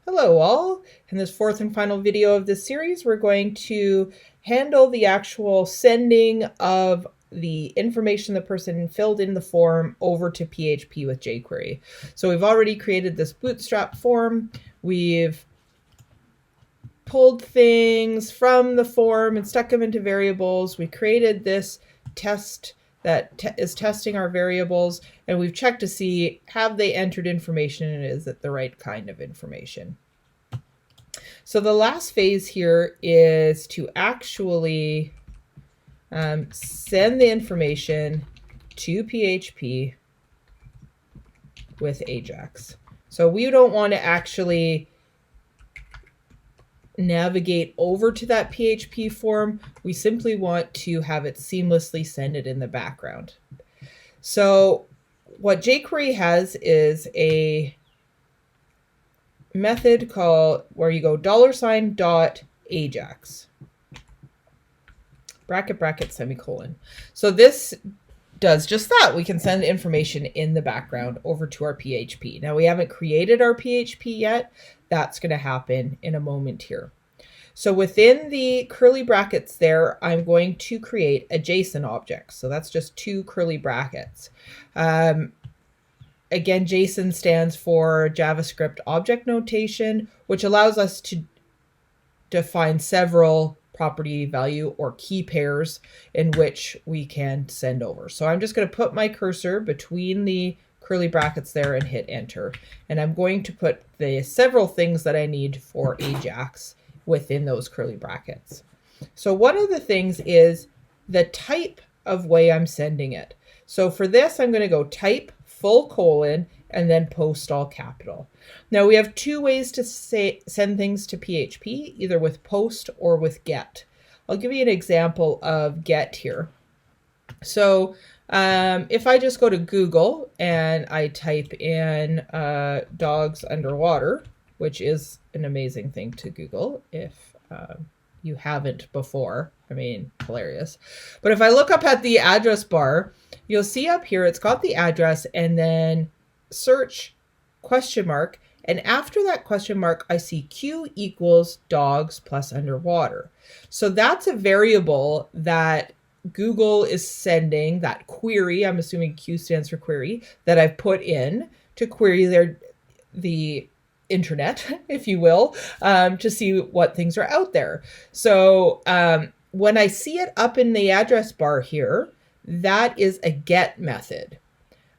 Hello all! In this fourth and final video of this series, we're going to handle the actual sending of the information the person filled in the form over to PHP with jQuery. So we've already created this bootstrap form. We've pulled things from the form and stuck them into variables. We created this test that is testing our variables, and we've checked to see have they entered information and is it the right kind of information. So the last phase here is to actually send the information to PHP with Ajax. So we don't want to actually navigate over to that PHP form. We simply want to have it seamlessly send it in the background. So what jQuery has is a method called where you go $.Ajax bracket bracket semicolon. So this does just that. We can send information in the background over to our PHP. Now we haven't created our PHP yet. That's going to happen in a moment here. So within the curly brackets there, I'm going to create a JSON object. So that's just two curly brackets. Again, JSON stands for JavaScript Object Notation, which allows us to define several property value or key pairs in which we can send over. So I'm just going to put my cursor between the curly brackets there and hit enter. And I'm going to put the several things that I need for Ajax within those curly brackets. So one of the things is the type of way I'm sending it. So for this, I'm going to go type full colon and then post all capital. Now we have two ways to send things to PHP, either with post or with get. I'll give you an example of get here. So if I just go to Google and I type in dogs underwater, which is an amazing thing to Google if you haven't before. I mean, hilarious. But if I look up at the address bar, you'll see up here it's got the address and then search question mark. And after that question mark, I see Q equals dogs plus underwater. So that's a variable that Google is sending, that query, I'm assuming Q stands for query, that I've put in to query the internet, if you will, to see what things are out there. So when I see it up in the address bar here, that is a get method.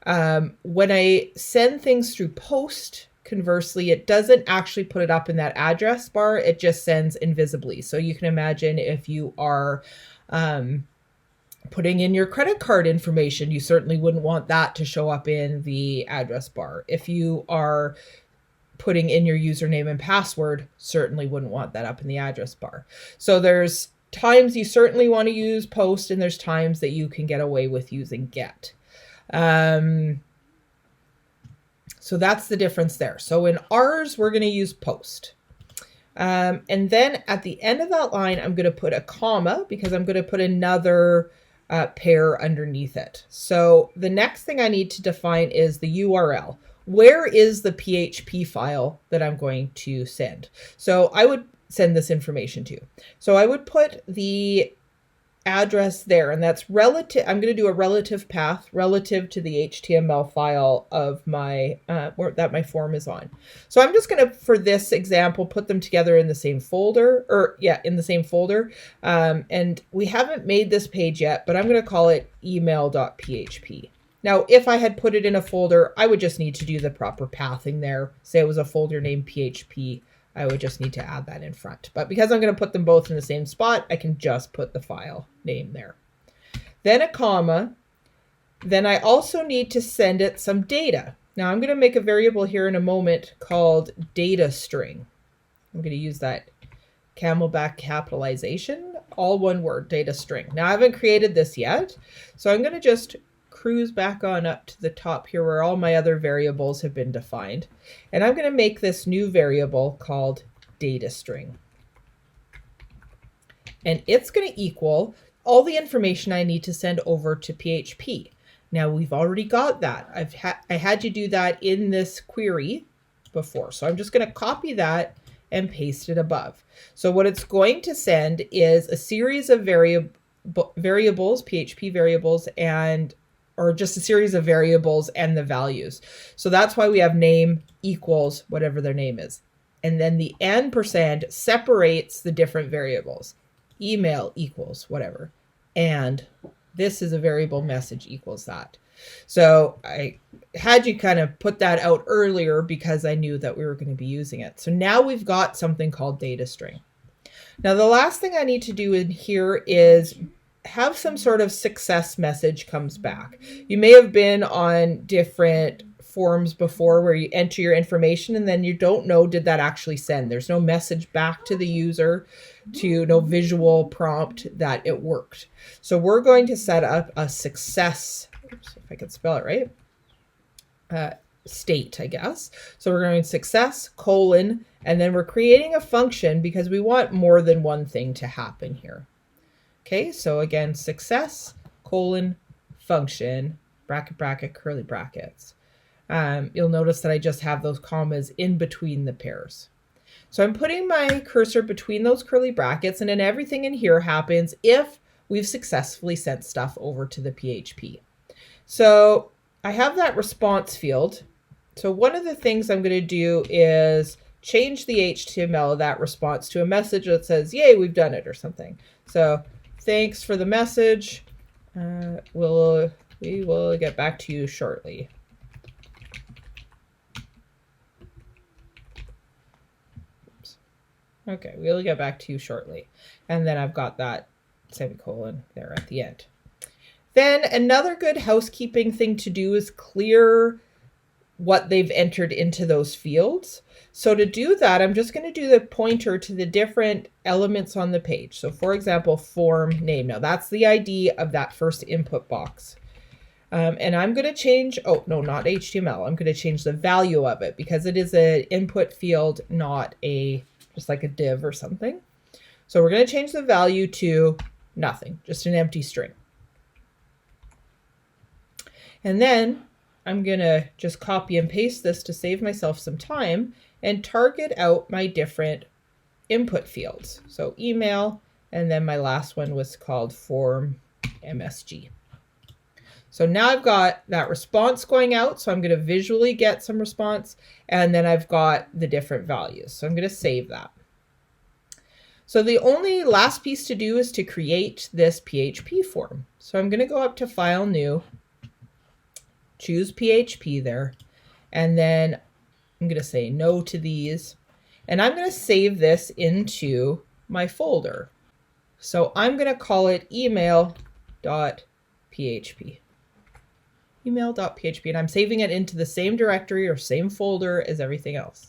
When I send things through post, conversely, it doesn't actually put it up in that address bar. It just sends invisibly. So you can imagine if you are putting in your credit card information, you certainly wouldn't want that to show up in the address bar. If you are putting in your username and password, certainly wouldn't want that up in the address bar. So there's times you certainly want to use post, and there's times that you can get away with using get. So that's the difference there. So in ours, we're going to use post. And then at the end of that line, I'm going to put a comma because I'm going to put another pair underneath it. So the next thing I need to define is the URL. Where is the PHP file that I'm going to send? So I would send this information to. So I would put the address there, and that's relative. I'm going to do a relative path relative to the HTML file of my that my form is on. So I'm just going to, for this example, put them together in the same folder, in the same folder. And we haven't made this page yet, but I'm going to call it email.php. Now, if I had put it in a folder, I would just need to do the proper pathing there. Say it was a folder named PHP. I would just need to add that in front. But because I'm going to put them both in the same spot, I can just put the file name there. Then a comma. Then I also need to send it some data. Now I'm going to make a variable here in a moment called data string. I'm going to use that Camelback capitalization, all one word, data string. Now I haven't created this yet, so I'm going to just cruise back on up to the top here where all my other variables have been defined. And I'm going to make this new variable called data string. And it's going to equal all the information I need to send over to PHP. Now we've already got that. I had you do that in this query before. So I'm just going to copy that and paste it above. So what it's going to send is a series of variables, PHP variables, or just a series of variables and the values. So that's why we have name equals whatever their name is. And then the %, separates the different variables. Email equals whatever. And this is a variable, message equals that. So I had you kind of put that out earlier because I knew that we were going to be using it. So now we've got something called data string. Now the last thing I need to do in here is have some sort of success message comes back. You may have been on different forms before where you enter your information and then you don't know, did that actually send? There's no message back to the user, no visual prompt that it worked. So we're going to set up a success, oops, if I can spell it right, state, I guess. So we're going success, and then we're creating a function because we want more than one thing to happen here. Okay, so again, success, function, bracket, bracket, curly brackets. You'll notice that I just have those commas in between the pairs. So I'm putting my cursor between those curly brackets, and then everything in here happens if we've successfully sent stuff over to the PHP. So I have that response field. So one of the things I'm going to do is change the HTML of that response to a message that says, yay, we've done it, or something. So thanks for the message. We will get back to you shortly. Oops. Okay, we'll get back to you shortly. And then I've got that semicolon there at the end. Then another good housekeeping thing to do is clear what they've entered into those fields. So to do that, I'm just going to do the pointer to the different elements on the page. So for example, form name. Now that's the ID of that first input box. And I'm going to change, oh, no, not HTML. I'm going to change the value of it because it is an input field, not just like a div or something. So we're going to change the value to nothing, just an empty string. And then I'm going to just copy and paste this to save myself some time and target out my different input fields. So email, and then my last one was called form MSG. So now I've got that response going out. So I'm going to visually get some response, and then I've got the different values. So I'm going to save that. So the only last piece to do is to create this PHP form. So I'm going to go up to File, New, choose PHP there, and then I'm going to say no to these, and I'm going to save this into my folder. So I'm going to call it email.php. Email.php, and I'm saving it into the same directory or same folder as everything else.